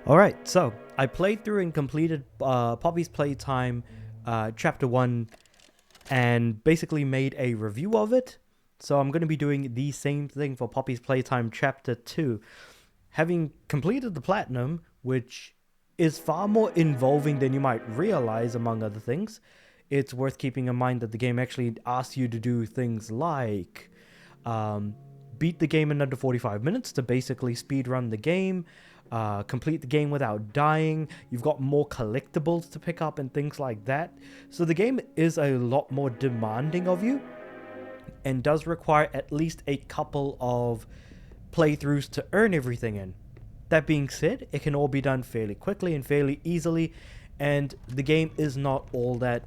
Alright, so I played through and completed Poppy's Playtime Chapter 1 and basically made a review of it. So I'm going to be doing the same thing for Poppy's Playtime Chapter 2. Having completed the Platinum, which is far more involving than you might realize, among other things, it's worth keeping in mind that the game actually asks you to do things like beat the game in under 45 minutes to basically speedrun the game, complete the game without dying. You've got more collectibles to pick up and things like that. So the game is a lot more demanding of you and does require at least a couple of playthroughs to earn everything in. That being said, it can all be done fairly quickly and fairly easily, and the game is not all that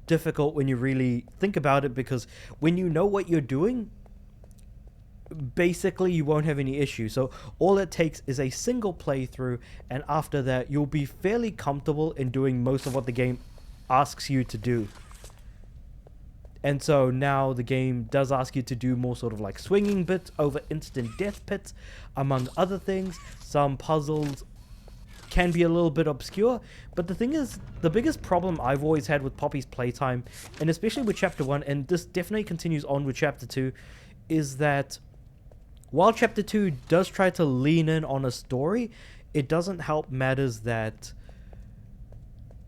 difficult when you really think about it, because when you know what you're doing, basically you won't have any issue. So all it takes is a single playthrough, and after that you'll be fairly comfortable in doing most of what the game asks you to do. And so now the game does ask you to do more sort of like swinging bits over instant death pits, among other things. Some puzzles can be a little bit obscure, but the thing is, the biggest problem I've always had with Poppy's Playtime, and especially with Chapter 1, and this definitely continues on with Chapter 2, is that while Chapter 2 does try to lean in on a story, it doesn't help matters that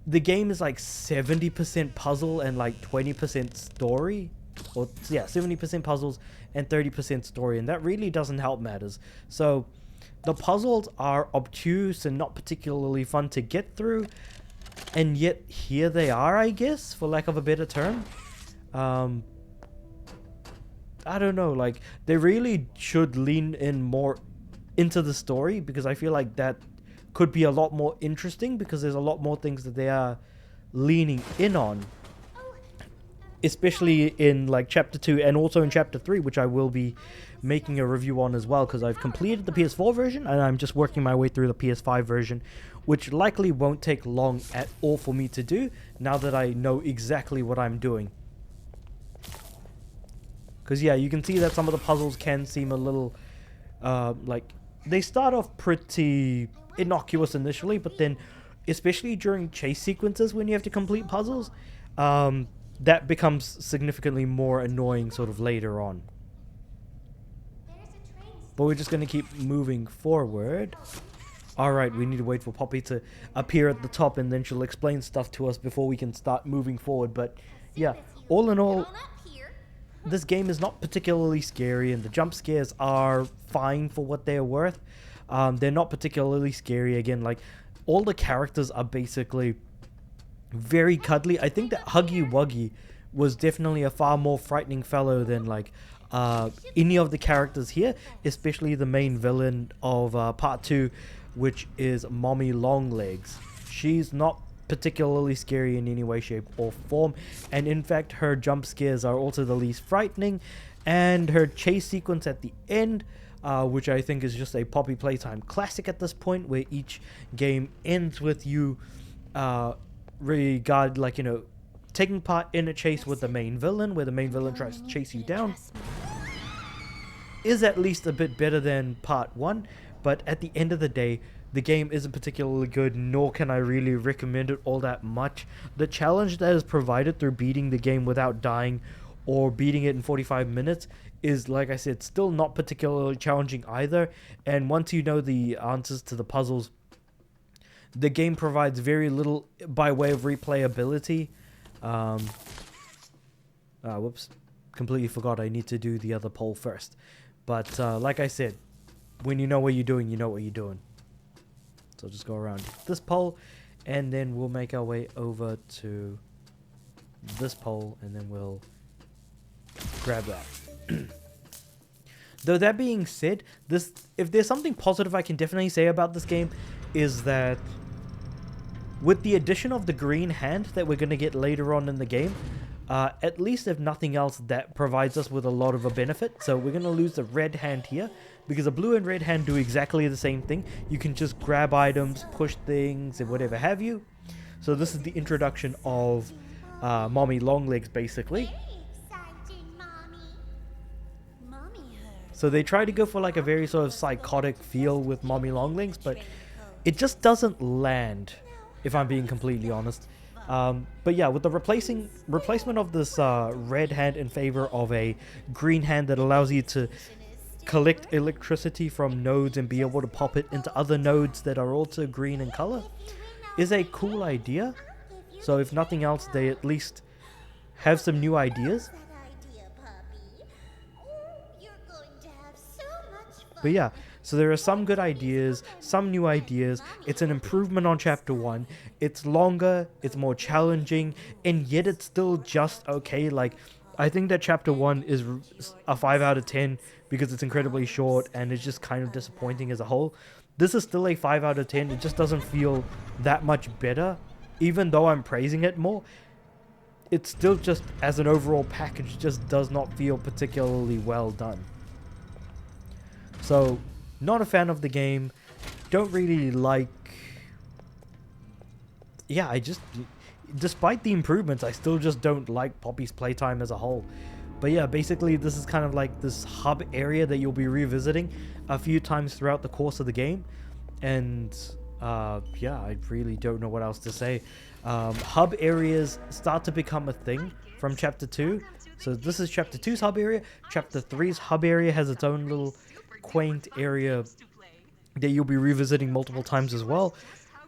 the game is like 70% puzzle and like 20% story. Or yeah, 70% puzzles and 30% story, and that really doesn't help matters. So the puzzles are obtuse and not particularly fun to get through, and yet here they are, I guess, for lack of a better term. I don't know, like, they really should lean in more into the story, because I feel like that could be a lot more interesting, because there's a lot more things that they are leaning in on, especially in like Chapter 2 and also in Chapter 3, which I will be making a review on as well, because I've completed the PS4 version and I'm just working my way through the PS5 version, which likely won't take long at all for me to do now that I know exactly what I'm doing. Because yeah, you can see that some of the puzzles can seem a little like they start off pretty innocuous initially, but then especially during chase sequences when you have to complete puzzles, that becomes significantly more annoying sort of later on. But we're just going to keep moving forward. Alright, we need to wait for Poppy to appear at the top, and then she'll explain stuff to us before we can start moving forward. But yeah, all in all, this game is not particularly scary, and the jump scares are fine for what they're worth. They're not particularly scary. Again, like, all the characters are basically very cuddly. I think that Huggy Wuggy was definitely a far more frightening fellow than like any of the characters here, especially the main villain of part 2, which is Mommy Longlegs. She's not particularly scary in any way, shape or form, and in fact her jump scares are also the least frightening, and her chase sequence at the end, which I think is just a Poppy Playtime classic at this point, where each game ends with you taking part in a chase with the main villain, where the main villain tries to chase you down, is at least a bit better than part 1. But at the end of the day, the game isn't particularly good, nor can I really recommend it all that much. The challenge that is provided through beating the game without dying, or beating it in 45 minutes, is, like I said, still not particularly challenging either. And once you know the answers to the puzzles, the game provides very little by way of replayability. Whoops, completely forgot I need to do the other poll first. But like I said, when you know what you're doing, you know what you're doing. So just go around this pole, and then we'll make our way over to this pole, and then we'll grab that. Though that being said, if there's something positive I can definitely say about this game, is that with the addition of the green hand that we're going to get later on in the game, at least if nothing else, that provides us with a lot of a benefit. So we're going to lose the red hand here, because the blue and red hand do exactly the same thing. You can just grab items, push things, and whatever have you. So this is the introduction of Mommy Longlegs, basically. So they try to go for like a very sort of psychotic feel with Mommy Longlegs, but it just doesn't land, if I'm being completely honest. But yeah, with the replacement of this red hand in favor of a green hand that allows you to collect electricity from nodes and be able to pop it into other nodes that are also green in color, is a cool idea. So if nothing else, they at least have some new ideas. But yeah, so there are some good ideas, some new ideas. It's an improvement on chapter 1. It's longer, it's more challenging, and yet it's still just okay. Like, I think that chapter 1 is a 5 out of 10 because it's incredibly short and it's just kind of disappointing as a whole. This is still a 5 out of 10. It just doesn't feel that much better, even though I'm praising it more. It's still just, as an overall package, just does not feel particularly well done. So, not a fan of the game. Don't really like... Yeah, I just... Despite the improvements, I still just don't like Poppy's Playtime as a whole. But yeah, basically this is kind of like this hub area that you'll be revisiting a few times throughout the course of the game. And yeah, I really don't know what else to say. Hub areas start to become a thing from Chapter 2. So this is Chapter 2's hub area. Chapter 3's hub area has its own little quaint area that you'll be revisiting multiple times as well.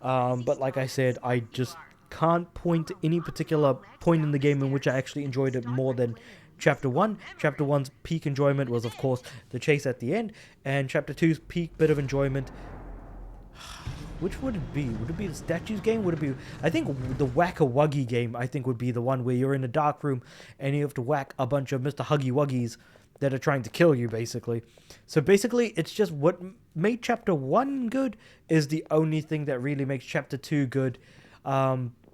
But like I said, I just can't point to any particular point in the game in which I actually enjoyed it more than Chapter 1. Chapter 1's peak enjoyment was, of course, the chase at the end, and Chapter 2's peak bit of enjoyment, which would it be? Would it be the statues game? Would it be... I think the Whack-a-Wuggy game, I think, would be the one where you're in a dark room and you have to whack a bunch of Mr. Huggy Wuggies that are trying to kill you, basically. So basically, it's just what made Chapter 1 good is the only thing that really makes Chapter 2 good.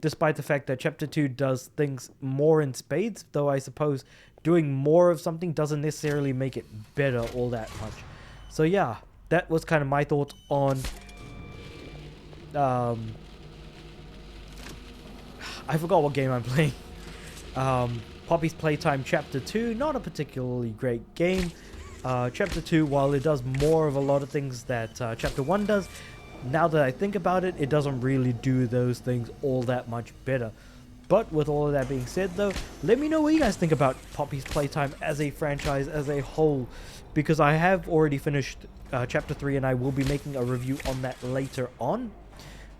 Despite the fact that Chapter 2 does things more in spades, though I suppose doing more of something doesn't necessarily make it better all that much. So yeah, that was kind of my thoughts on... I forgot what game I'm playing. Poppy's Playtime Chapter 2, not a particularly great game. Chapter 2, while it does more of a lot of things that Chapter 1 does, now that I think about it, it doesn't really do those things all that much better. But with all of that being said though, let me know what you guys think about Poppy's Playtime as a franchise as a whole, because I have already finished Chapter 3 and I will be making a review on that later on.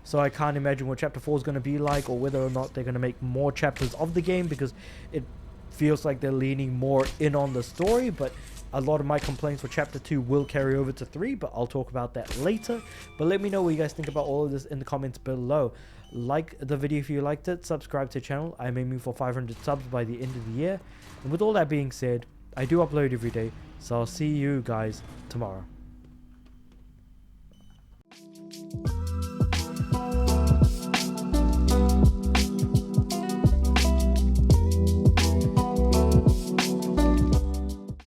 So I can't imagine what Chapter 4 is going to be like, or whether or not they're going to make more chapters of the game, because it feels like they're leaning more in on the story. But a lot of my complaints for Chapter 2 will carry over to 3, but I'll talk about that later. But let me know what you guys think about all of this in the comments below. Like the video if you liked it, subscribe to the channel. I'm aiming for 500 subs by the end of the year. And with all that being said, I do upload every day, so I'll see you guys tomorrow.